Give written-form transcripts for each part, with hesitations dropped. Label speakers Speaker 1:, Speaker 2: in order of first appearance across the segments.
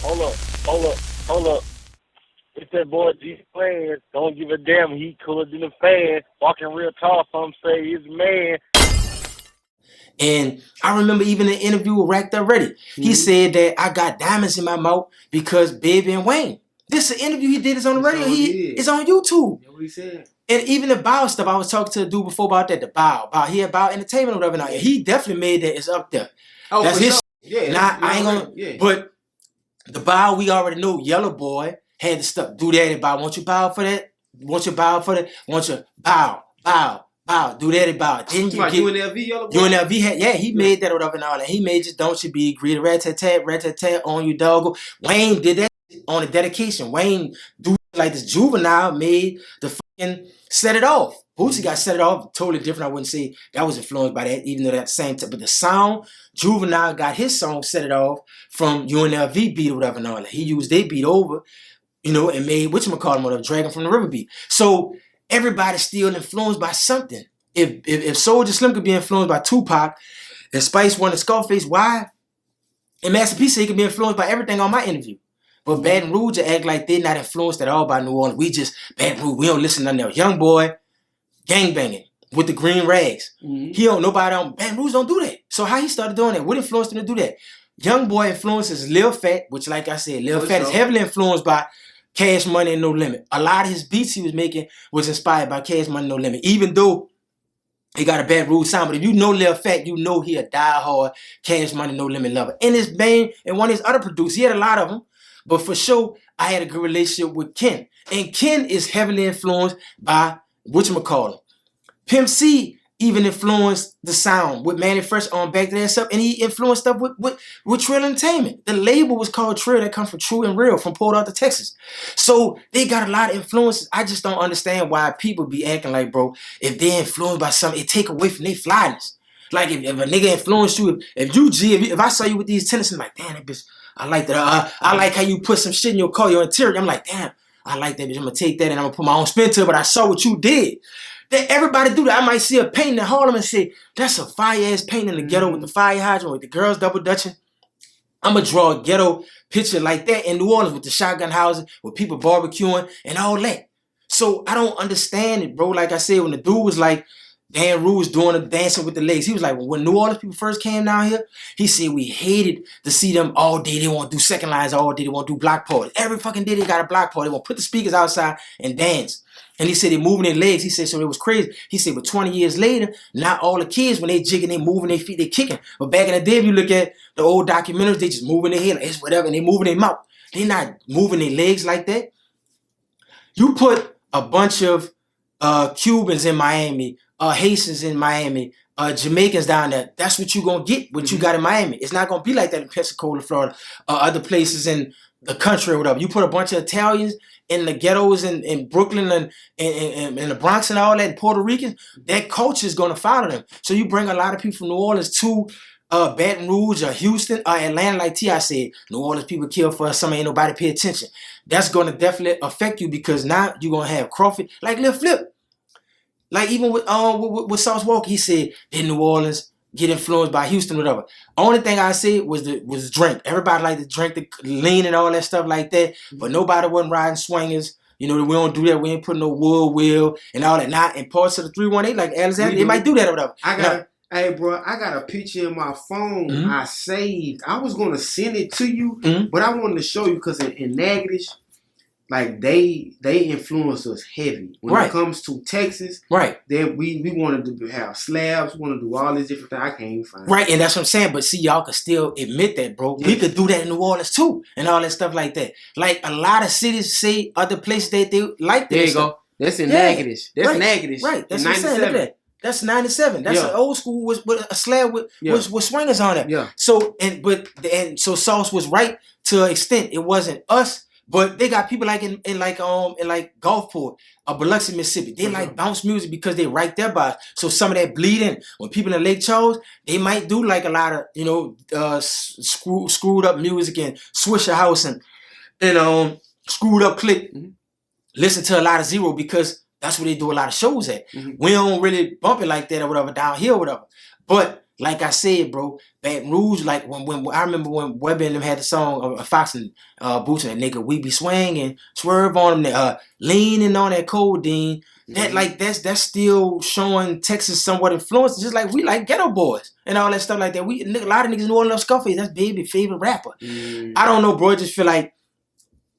Speaker 1: Hold up, hold up, hold up. It's that boy Geedy P. Don't give a damn. He cooler than a fan. Walking real tall. Some say he's a man.
Speaker 2: And I remember even in the interview with Racked Up Ready, he said that I got diamonds in my mouth because Baby and Wayne. This is an interview he did. It's on the radio. It's on YouTube.
Speaker 3: That's what he said.
Speaker 2: And even the Bow stuff, I was talking to a dude before about that. The Bow. He had Bow Entertainment or whatever. Now, he definitely made that. It's up there.
Speaker 3: Oh,
Speaker 2: that's his.
Speaker 3: Sure. Yeah.
Speaker 2: Now, I ain't gonna. Yeah. But the Bow, we already know. Yellow Boy had the stuff. Do that and Bow. Want you bow for that? Want you bow for that? Want you bow, bow. Bow, do that about. Then you get
Speaker 3: UNLV, Yellow Boy?
Speaker 2: UNLV had, he made that or whatever and all that. He made just Don't You Be Greedy, rat-tat-tat on you doggo. Wayne did that on the dedication. Wayne do like this. Juvenile made the fucking Set It Off. Bootsy got Set It Off totally different. I wouldn't say that was influenced by that, even though that same time. But the sound, Juvenile got his song Set It Off from UNLV beat or whatever and all that. He used their beat over, and made whatchamacallit whatever, Dragon from the River beat. So everybody's still influenced by something. If Soulja Slim could be influenced by Tupac and Spice One and Scarface, why? And Master P said he could be influenced by everything on my interview. But Baton Rouge act like they're not influenced at all by New Orleans. We just, Baton Rouge, we don't listen to nothing else. Young boy, gangbanging with the green rags. He don't, nobody on Baton Rouge don't do that. So how he started doing that? What influenced him to do that? Young boy influences Lil Fat, which like I said, Lil Fat is heavily influenced by Cash Money and No Limit. A lot of his beats he was making was inspired by Cash Money, No Limit. Even though he got a Baton Rouge sound, but if you know Lil Fat, you know he a die-hard Cash Money, No Limit lover. And his main, and one of his other producers, he had a lot of them. But for sure, I had a good relationship with Ken. And Ken is heavily influenced by whatchamacallit. Pimp C even influenced the sound with Manny Fresh on Back to That Stuff, and he influenced stuff with Trill Entertainment. The label was called Trill, that comes from True and Real from Port Arthur, Texas. So they got a lot of influences. I just don't understand why people be acting like, bro, if they're influenced by something, it take away from their flyness. Like if a nigga influenced you, if I saw you with these tennis, I'm like, damn, that bitch, I like that. I like how you put some shit in your car, your interior. I'm like, damn, I like that bitch. I'm gonna take that and I'm gonna put my own spin to it, but I saw what you did. That everybody do that. I might see a painting in Harlem and say, that's a fire-ass painting in the ghetto with the fire hydrant, with the girls double dutching. I'm going to draw a ghetto picture like that in New Orleans with the shotgun houses, with people barbecuing and all that. So I don't understand it, bro. Like I said, when the dude was like, Dan Rouge doing the dancing with the legs, he was like, when New Orleans people first came down here, he said we hated to see them all day. They want to do second lines all day. They want to do block parties. Every fucking day they got a block party. They want to put the speakers outside and dance. And he said they moving their legs. He said, so it was crazy. He said, but 20 years later, not all the kids, when they jigging, they moving their feet, they kicking. But back in the day, if you look at the old documentaries, they just moving their head, like it's whatever, and they moving their mouth. They not moving their legs like that. You put a bunch of Cubans in Miami, Haitians in Miami, Jamaicans down there. That's what you gonna get, what you got in Miami. It's not gonna be like that in Pensacola, Florida, other places in the country or whatever. You put a bunch of Italians in the ghettos in Brooklyn and the Bronx and all that, and Puerto Ricans, that culture is going to follow them. So you bring a lot of people from New Orleans to Baton Rouge or Houston or Atlanta, like T.I. said. New Orleans people kill for something, ain't nobody pay attention. That's going to definitely affect you because now you're going to have Crawford, like Lil Flip. Like even with Sauce Walker, he said in New Orleans, get influenced by Houston, whatever. Only thing I said was drink. Everybody like to drink, the lean and all that stuff like that, but nobody wasn't riding swingers. We don't do that. We ain't putting no wood wheel and all that. Not in parts of the 318, like Alexander, they might do that or whatever.
Speaker 3: Hey, bro, I got a picture in my phone I saved. I was going to send it to you, but I wanted to show you because in Natchitoches, like they influence us heavy when it comes to Texas.
Speaker 2: Right.
Speaker 3: We wanted to have slabs. We want to do all these different things. I can't even find.
Speaker 2: Right, and that's what I'm saying. But see, y'all can still admit that, bro. We could do that in New Orleans too, and all that stuff like that. Like a lot of cities say other places that they like that.
Speaker 3: There you go. That's in Natchitoches. That's Natchitoches.
Speaker 2: Right. That's what I'm saying. Look at that. That's 97. That's an old school with a slab with swingers on it.
Speaker 3: Yeah.
Speaker 2: So so Sauce was right to an extent. It wasn't us. But they got people like in Gulfport or Biloxi, Mississippi. They like bounce music because they right there by. So some of that bleeding. When people in Lake Charles, they might do like a lot of screwed up music and Swisher House and screwed up click. Listen to a lot of Zero because that's where they do a lot of shows at. We don't really bump it like that or whatever down here or whatever. But like I said, bro, Baton Rouge, like when I remember when Webby and them had the song Fox and Boots and that nigga, we be swinging, swerve on them, leaning on that codeine. That like that's still showing Texas somewhat influenced, just like we like Ghetto Boys and all that stuff like that. A lot of niggas know love Scarface. That's baby favorite rapper. I don't know, bro. I just feel like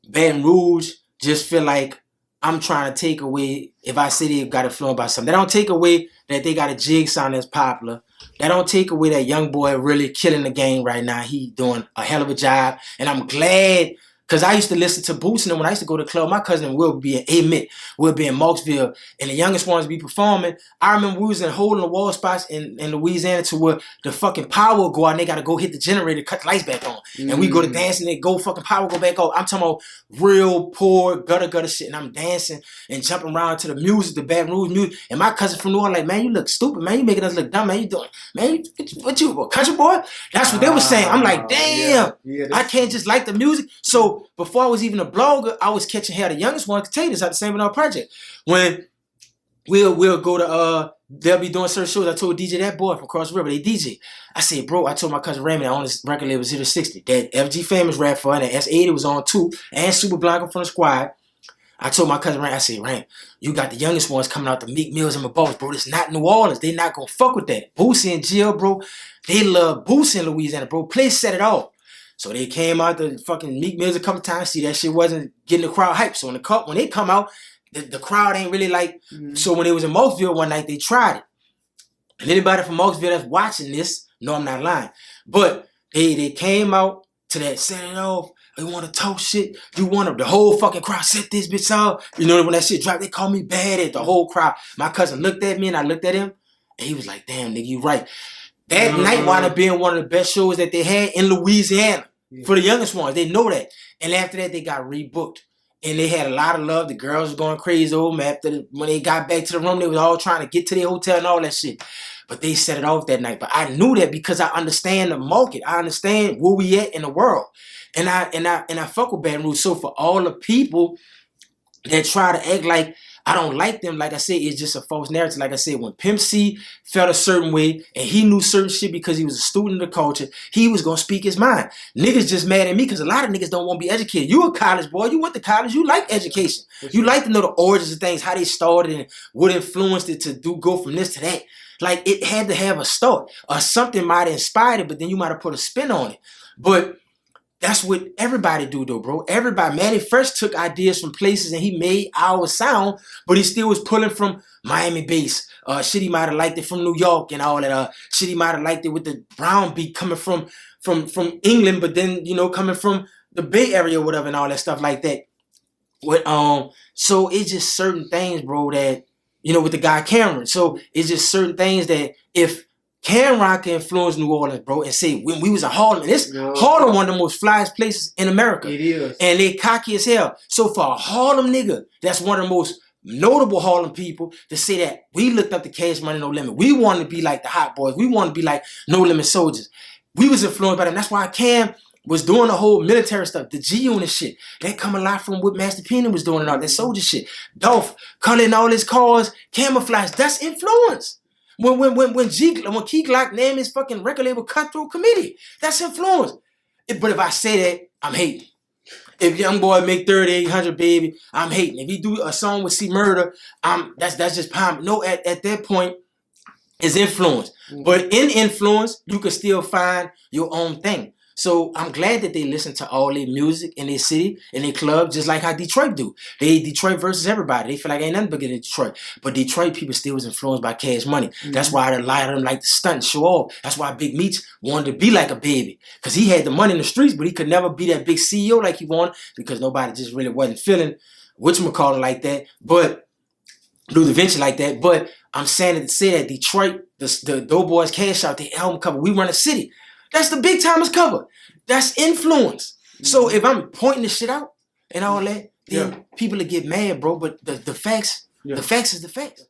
Speaker 2: Baton Rouge just feel like I'm trying to take away, if I say they got influenced by something. That don't take away that they got a jig sound that's popular. That don't take away that young boy really killing the game right now. He doing a hell of a job. And I'm glad, because I used to listen to Boots and them when I used to go to the club. My cousin will be in Amit, we'll be in Marksville, and the youngest ones be performing. I remember we was in hole in the wall spots in Louisiana to where the fucking power will go out and they gotta go hit the generator, cut the lights back on. And we go to dancing and go fucking power go back on. I'm talking about real poor gutter shit, and I'm dancing and jumping around to the music, the Baton Rouge music. And my cousin from New Orleans like, man, you look stupid, man. You making us look dumb, man. You doing, man, what you, a country boy? That's what they were saying. I'm like, damn, I can't just like the music. So before I was even a blogger, I was catching hell. The youngest one could tell you this at the Same Enough Project. When we'll go to they'll be doing certain shows. I told DJ that boy from Cross River, they DJ. I said, bro, I told my cousin Raymond I own this record label 060. That FG Famous rap for and that S80 was on too, and Super Blanco from the squad. I told my cousin Ram, I said, Ram, you got the youngest ones coming out, the Meek Mills and my boss, bro. It's not New Orleans. They not gonna fuck with that. Boosie and Jill, bro, they love Boosie in Louisiana, bro. Please set it off. So they came out the fucking Meek Mills a couple times. See, that shit wasn't getting the crowd hyped. So when they come out, the crowd ain't really like. So when they was in Marksville one night, they tried it. And anybody from Marksville that's watching this, know I'm not lying. But they came out to that, set it off. You want to talk shit? You want to, the whole fucking crowd set this bitch off. You know, when that shit dropped, they called me bad at the whole crowd. My cousin looked at me and I looked at him. And he was like, damn, nigga, you right. That night wound up being one of the best shows that they had in Louisiana. For the youngest ones, they know that. And after that, they got rebooked. And they had a lot of love. The girls was going crazy over them. When they got back to the room, they was all trying to get to their hotel and all that shit. But they set it off that night. But I knew that because I understand the market. I understand where we at in the world. And I fuck with Baton Rouge. So for all the people that try to act like I don't like them, like I said, it's just a false narrative. Like I said, when Pimp C felt a certain way and he knew certain shit because he was a student of the culture, he was going to speak his mind. Niggas just mad at me because a lot of niggas don't want to be educated. You a college boy. You went to college. You like education. You like to know the origins of things, how they started and what influenced it to go from this to that. Like, it had to have a start or something might have inspired it, but then you might have put a spin on it. But that's what everybody do though, bro. Everybody, Manny Fresh took ideas from places and he made our sound, but he still was pulling from Miami bass. Shit, he might have liked it from New York and all that. Shit, he might have liked it with the brown beat coming from England, but then, you know, coming from the Bay Area or whatever and all that stuff like that. So it's just certain things, bro, that, you know, with the guy Cameron. So it's just certain things that if Cameron can influence New Orleans, bro, and say when we was in Harlem, and Harlem one of the most flyest places in America.
Speaker 3: It is.
Speaker 2: And they cocky as hell. So for a Harlem nigga, that's one of the most notable Harlem people to say that we looked up to Cash Money No Limit. We wanted to be like the Hot Boys. We wanted to be like No Limit Soldiers. We was influenced by them. That's why Cam was doing the whole military stuff, the G-Unit shit. That come a lot from what Master P was doing and all that soldier shit. Dolph, culling all his cars, camouflage, that's influence. When Key Glock named his fucking record label Cutthroat Committee, that's influence. But if I say that, I'm hating. If Young Boy make 3,800, baby, I'm hating. If he do a song with C Murder, that's just palm. No, at that point, it's influence. But in influence, you can still find your own thing. So I'm glad that they listen to all their music in their city, in their club, just like how Detroit do. Detroit versus everybody. They feel like ain't nothing bigger than Detroit. But Detroit people still was influenced by Cash Money. That's why a lot of them like to stunt and show off. That's why Big Meech wanted to be like a baby. Because he had the money in the streets, but he could never be that big CEO like he wanted because nobody just really wasn't feeling whatchamacallit like that. But Luther Venture like that. But I'm saying it to say that Detroit, the Doughboys Cash Out, the album cover, We Run a City. That's the big timers cover. That's influence. So if I'm pointing this shit out and all that, then people will get mad, bro. But the facts, the facts is the facts.